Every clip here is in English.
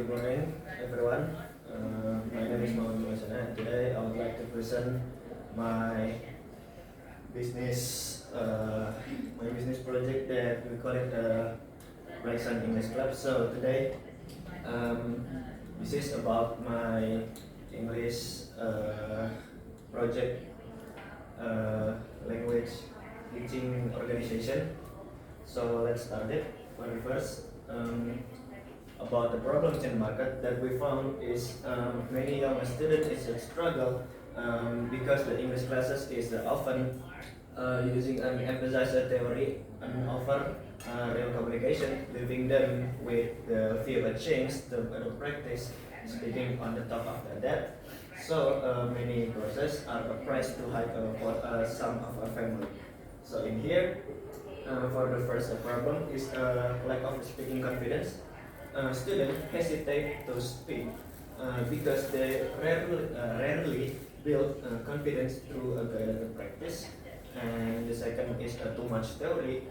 Good morning, everyone. My name is Mohammed Masana, and today I would like to present my business, project that we call it Blacksun English Club. So today, um, this is about my English project, language teaching organization. So let's start it. For the first, about the problems in the market that we found is many young students struggle because the English classes is often using emphasize the theory and offer real communication, leaving them with the fear of change to practice speaking on the top of that. So many courses are priced too high for some of our family. So in here, for the first problem is lack of speaking confidence. Students hesitate to speak because they rarely build confidence through a guided practice. And the second is too much theory.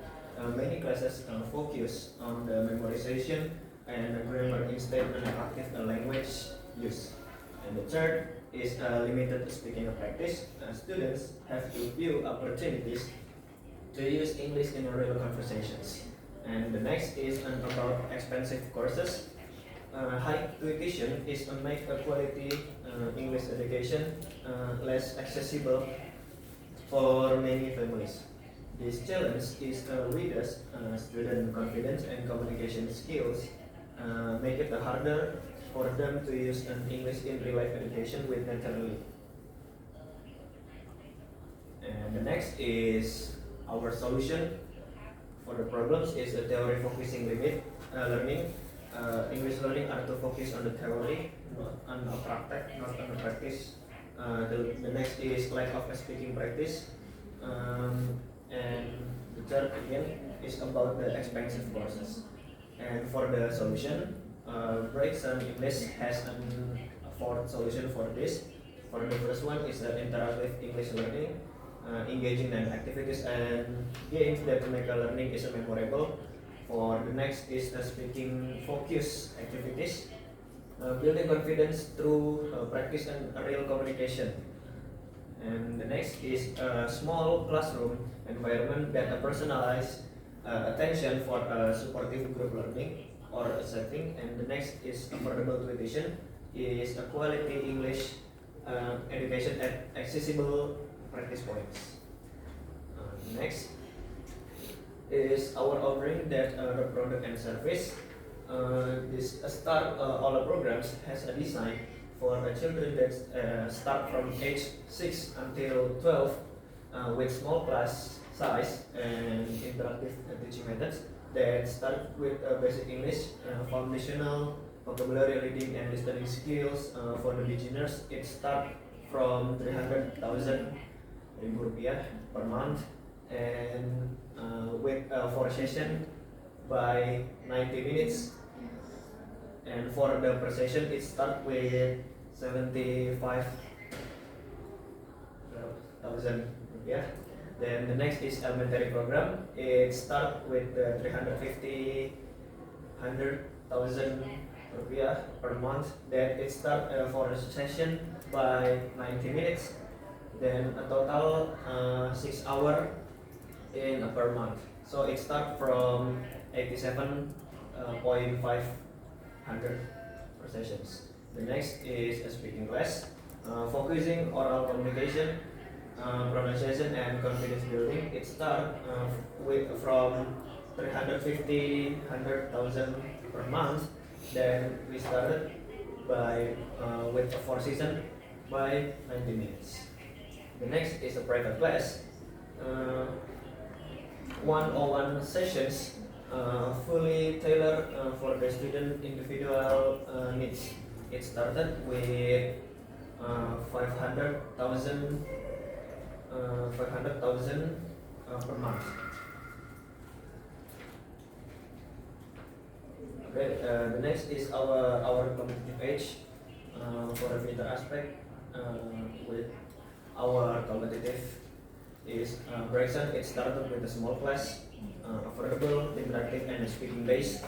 Many classes focus on the memorization and grammar instead of active language use. And the third is limited speaking practice. Students have to view opportunities to use English in real conversations. And the next is about expensive courses. High tuition is to make a quality English education less accessible for many families. This challenge is readers, student confidence and communication skills make it harder for them to use English in real life education with naturally. And the next is our solution for the problems is a theory focusing limit learning. English learning are to focus on the theory, not on the practice, not on the practice. The next is lack of speaking practice, and the third again is about the expensive courses. And for the solution, Blacksun English has a fourth solution for this. For the first one is the interactive English learning. Engaging in activities and games that make a learning is memorable. For the next is the speaking focus activities, building confidence through practice and real communication. And the next is a small classroom environment that personalize attention for a supportive group learning or a setting. And the next is affordable tuition, is a quality English education at accessible practice points. Next is our offering that the product and service. This start all the programs has a design for children that start from age 6 until 12 with small class size and interactive teaching methods that start with basic English, foundational vocabulary, reading and listening skills. For the beginners, it start from 300,000 rupiah per month, and with 4 session by 90 minutes. And for the per session, it start with 75,000 rupiah. Then the next is elementary program. It start with 100,000 rupiah per month. Then it start for a session by 90 minutes. Then a total 6 hours in per month. So it starts from 87.500 per sessions. The next is a speaking class, focusing oral communication, pronunciation and confidence building. It starts from 100,000 per month. Then we started by with a 4 season by 90 minutes. The next is a private class, one-on-one sessions, fully tailored for the student individual needs. It started with 500,000 per month. Okay, the next is our competitive edge for a future aspect with our competitive is Blacksun. It started with a small class, affordable, interactive, and speaking based.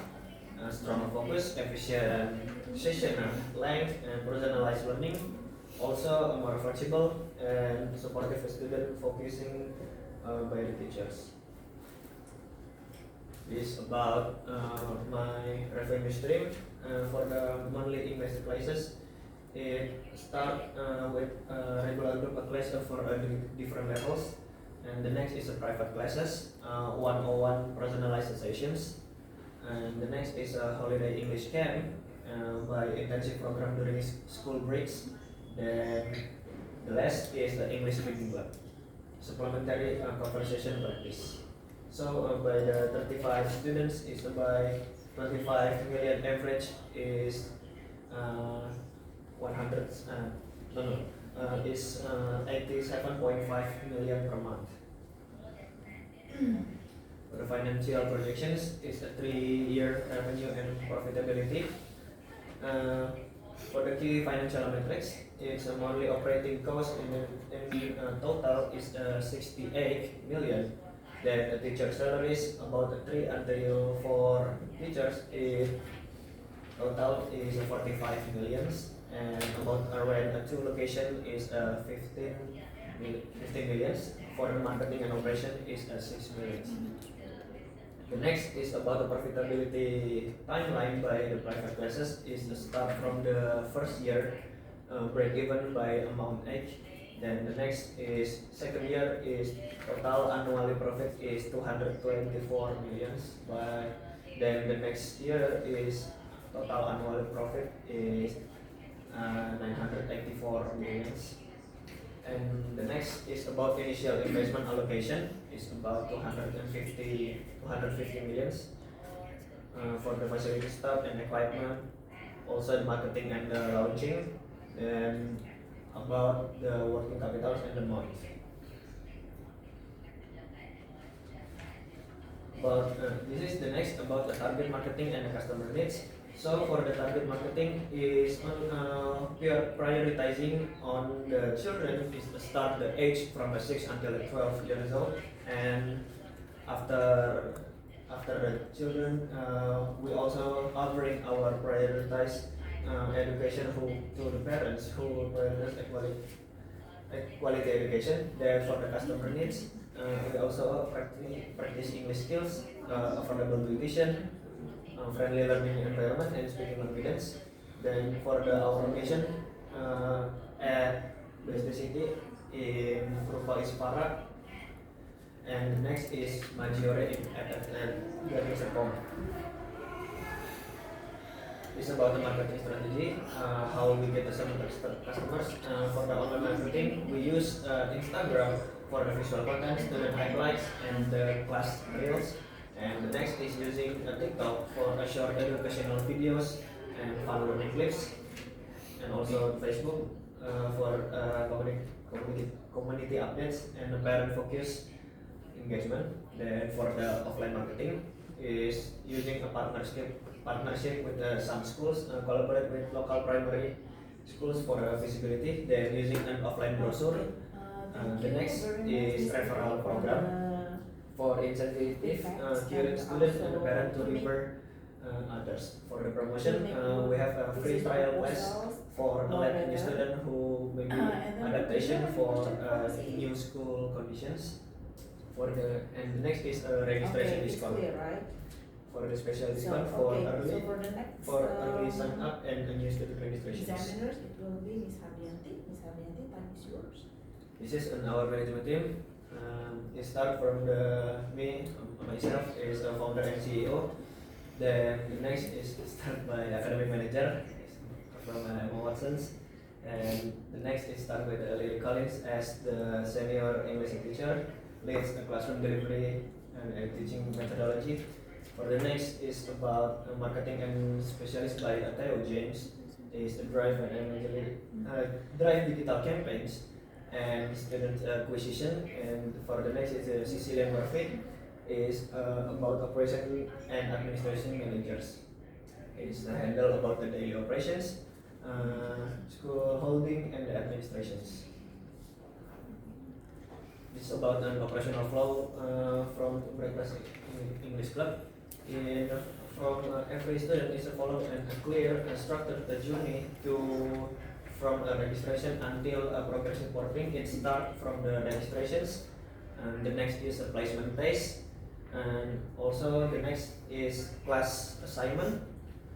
stronger focus, efficient session length, and personalized learning. Also, more flexible and supportive student focusing by the teachers. This is about my revenue stream for the monthly English classes. It start with regular group class for different levels, and the next is a private classes, 101 personalized sessions, and the next is a holiday English camp by intensive program during school breaks. Then the last is the English speaking club, supplementary conversation practice. So by the 35 students is by 25 million average is 100 is 87.5 million per month. For the financial projections is a 3-year revenue and profitability. For the key financial metrics, it's a monthly operating cost in total is 68 million. Then the teacher salaries about 3 until 4 teachers is total is 45 millions, and about rent at 2 location is 15 millions. For the marketing and operation is 6 millions. The next is about the profitability timeline by the private classes is to start from the first year break even by amount H. Then the next is second year is total annual profit is 224 millions. But then the next year is total annual profit is 984 millions. And the next is about initial investment allocation is about 250 millions for the facility staff and equipment, also the marketing and the launching, and about the working capitals and the bonds. But this is the next about the target marketing and the customer needs. So for the target marketing is prioritizing on the children is to start the age from 6 until 12 years old, and after the children we also offering our prioritized education to the parents who prioritize quality education. Then for the customer needs, we also practice English skills, affordable tuition, friendly learning environment, and speaking confidence. Then for our location at Best City in Rupa Ispara, and the next is Majore at Garing Serpong. It's about the marketing strategy, how we get the customers. For the online marketing, we use Instagram for the visual content, student highlights, and the class reels. And the next is using TikTok for short educational videos and fun learning clips, and also Facebook for community updates and the parent focus engagement. Then for the offline marketing is using a partnership with some schools, collaborate with local primary schools for visibility. Then using an offline brochure. The next is referral program for incentive current students and the parent to refer others. For the promotion, we have a free trial class for elect new student who maybe adaptation for new school conditions. And the next is a registration discount. Clear, right? For the special So, discount okay. for early sign up and new student registrations. Examiners, it will be Miss Hardianti. Miss Hardianti, time is yours. This is in our management team. It start from me myself is a founder and CEO. Then the next is start by academic manager from Emma Watsons, and the next is start with Lily Collins as the senior English teacher, leads the classroom delivery and teaching methodology. For the next is about marketing and specialist by Theo James is the drive digital campaigns and student acquisition. And for the next is Cecilia Murphy is about operation and administration managers. It's the handle about the daily operations, school holding and the administrations. It's about an operational flow from Breakfast English Club. In from every student is to follow a clear and structured journey from registration until progress reporting. It starts from the registrations, and the next is a placement test, and also the next is class assignment.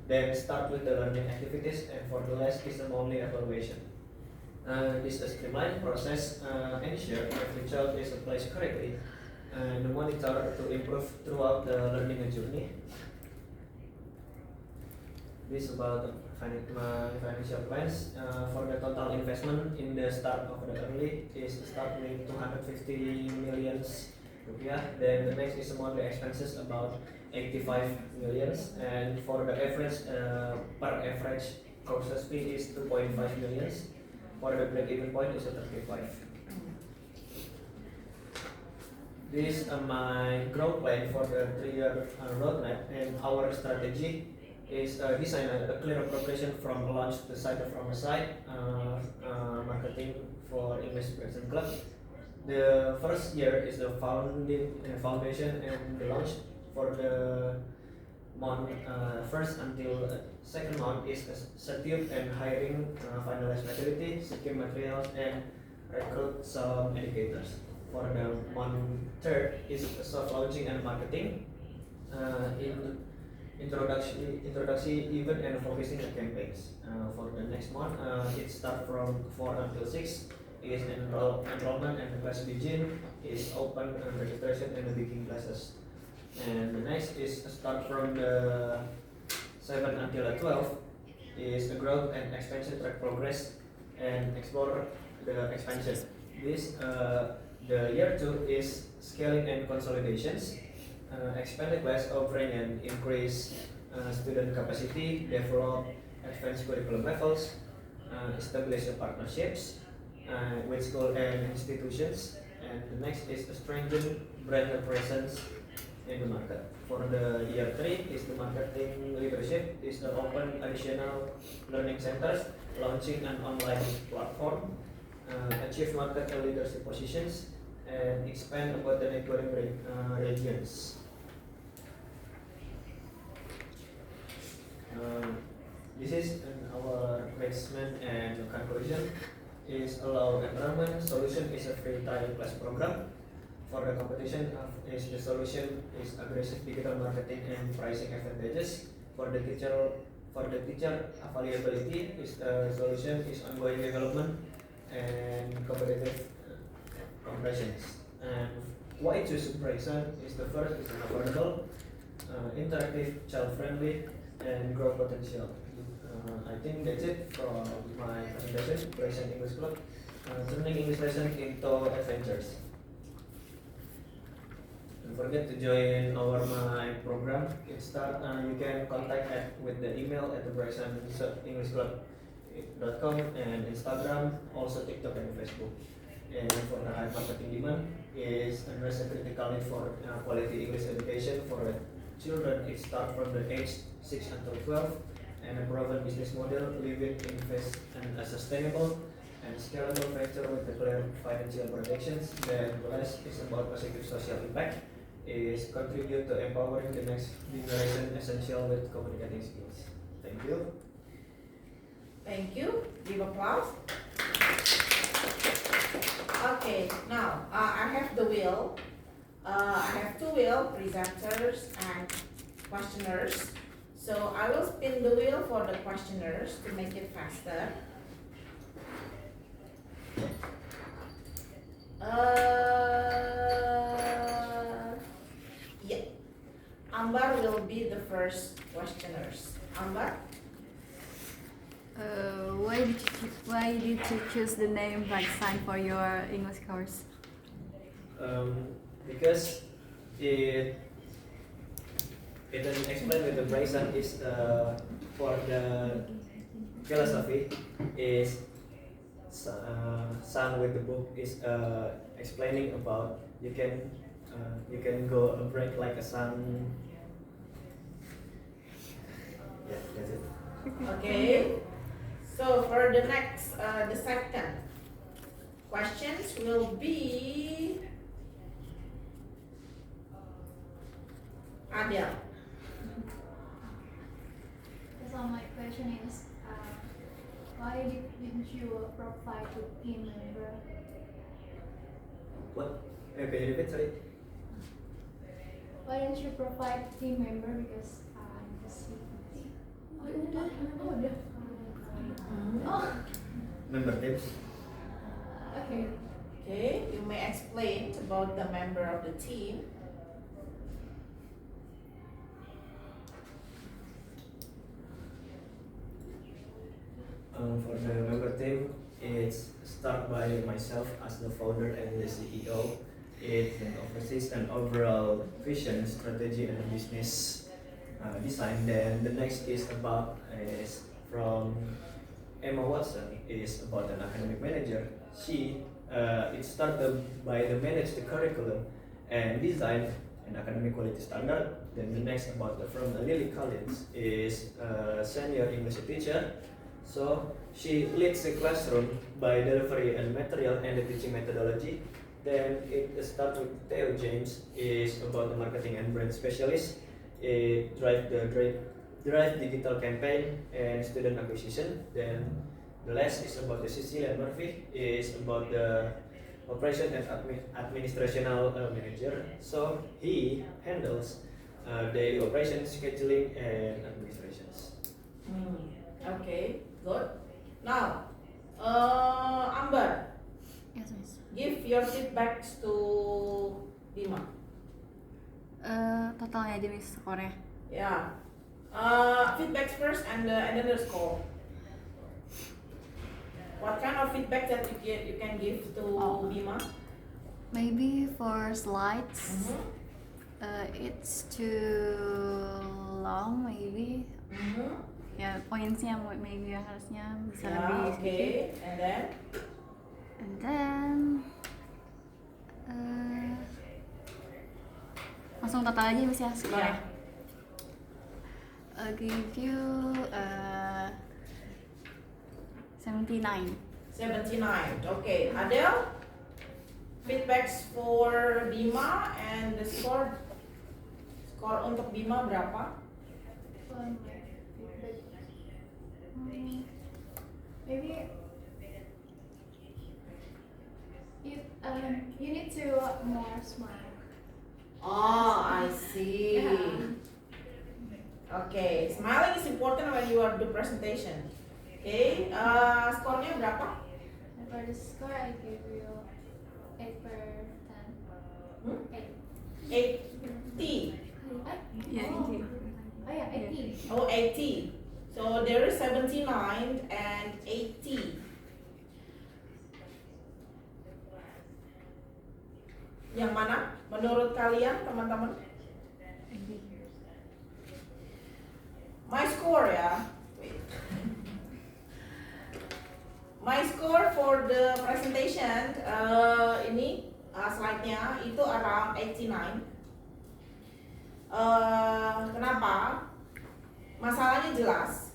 Then start with the learning activities, and for the last is the monthly evaluation. This streamlined process ensures every child is placed correctly and monitor to improve throughout the learning journey. This about my financial plans. For the total investment in the start of the early is start with 250 million rupiah. Then the next is monthly expenses about 85 millions, and for the average per average courses fee is 2.5 millions. For the break-even point is 35. This is my growth plan for the 3-year roadmap, and our strategy is design a clear progression from launch to site from a site marketing for English Present Club. The first year is the foundation and the launch. For the month first until second month is setup and hiring, finalize facility, secure materials, and recruit some educators. For the month third is soft launching and marketing, in introduction event and focusing on campaigns. For the next month, it start from 4 until 6 is enrollment and the class begin is open registration and the beginning classes. And the next is start from the 7 until 12 is the growth and expansion track progress and explore the expansion. This the year 2 is scaling and consolidations, expand the class offering and increase student capacity, develop advanced curriculum levels, establish partnerships with school and institutions. And the next is strengthen brand presence in the market. For the year 3 is the marketing leadership, is the open additional learning centers, launching an online platform, achieve market leadership positions, and expand about the neighboring regions. This is our placement and conclusion. Is allow enrollment solution is a free trial class program. For the competition is the solution is aggressive digital marketing and pricing advantages. For the teacher availability is the solution is ongoing development and competitive compressions. And why choose Bryson is the first is affordable, interactive, child friendly, and growth potential. I think that's it from my presentation. Bryson English Club, turning English lesson into adventures. Don't forget to join my program. It start. You can contact with the email at the brysonenglishclub.com and Instagram, also TikTok and Facebook. And for the high marketing demand is address a critical need for quality English education for the children. It start from the age 6 until 12, and a proven business model, living, invest, and a sustainable and scalable venture with the clear financial projections. Then the last is about positive social impact, is contribute to empowering the next generation essential with communicating skills. Thank you. Thank you. Give applause. Okay, now I have the wheel. I have two wheel, presenters and questioners. So I will spin the wheel for the questioners to make it faster. Yeah, Ambar will be the first questioners. Ambar? Why did you choose the name Bryson for your English course? Because it doesn't explain with the Bryson is for the philosophy is Sun with the book is explaining about you can go a break like a sun. Yeah, that's it. Okay. So for the next, the second questions will be Adele. question is, why didn't you provide to team member? What? Can you repeat? Sorry. Why didn't you provide team member because the seat? Oh, udah. Oh, Member tips. okay. Okay, you may explain about the member of the team. For the member team, it's start by myself as the founder and the CEO. It oversees an overall vision, strategy, and business design. Then the next is from Emma Watson, is about an academic manager. It started by the manage the curriculum and design an academic quality standard. Then the next from Lily Collins is senior English teacher. So she leads the classroom by delivery and material and the teaching methodology. Then it starts with Theo James, is about the marketing and brand specialist. It drive digital campaign and student acquisition. Then the last is about the Cecilia Murphy, is about the operation and administrational manager. So he handles the operation, scheduling, and administrations. Okay, good. Now, Amber, Yes, Miss. give your feedbacks to Bima. Totalnya aja Miss skornya. Yeah. Feedbacks first and then the score. What kind of feedback that you can give to Bima? Maybe for slides, it's too long maybe. Ya pointsnya maybe harusnya bisa lebih sedikit. Okay, and then? And then langsung total aja Miss ya skornya. I'll give you 79. 79. Okay, Adele? Feedbacks for Bima and the score untuk Bima berapa? Maybe you need to more smile. Oh, I see. Yeah. Okay, smiling is important when you are do presentation. Okay, skornya berapa? For the score, I give you 8/10. 8. 80. Ya, Oh. ini. Oh yeah, 80. Oh, 80. So there is 79 and 80. Yang mana menurut kalian teman-teman? My score ya. Wait. My score for the presentation ini slide-nya itu around 89. Kenapa? Masalahnya jelas.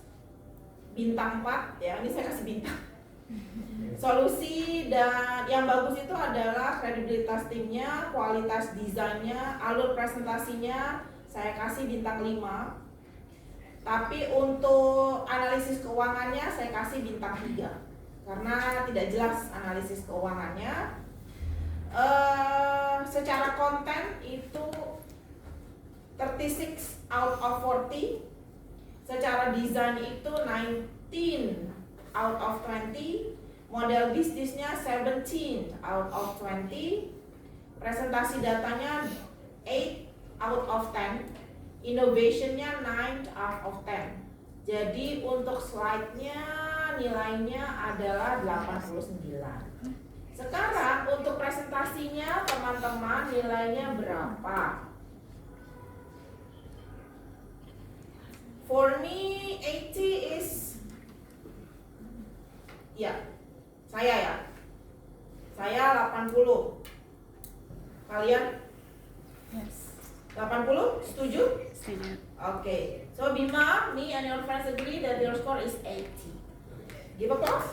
Bintang 4 ya, ini saya kasih bintang. Solusi dan yang bagus itu adalah kredibilitas timnya, kualitas desainnya, alur presentasinya saya kasih bintang 5. Tapi untuk analisis keuangannya saya kasih bintang 3 karena tidak jelas analisis keuangannya. Secara konten itu 36 out of 40. Secara desain itu 19 out of 20. Model bisnisnya 17 out of 20. Presentasi datanya 8 out of 10. Innovationnya 9 out of 10. Jadi untuk slide-nya nilainya adalah 89. Sekarang untuk presentasinya teman-teman nilainya berapa? For me 80 is saya 80. Kalian? Yes. 80? Setuju? Setuju. Okay. So Bima, me and your friends agree that your score is 80. Give applause.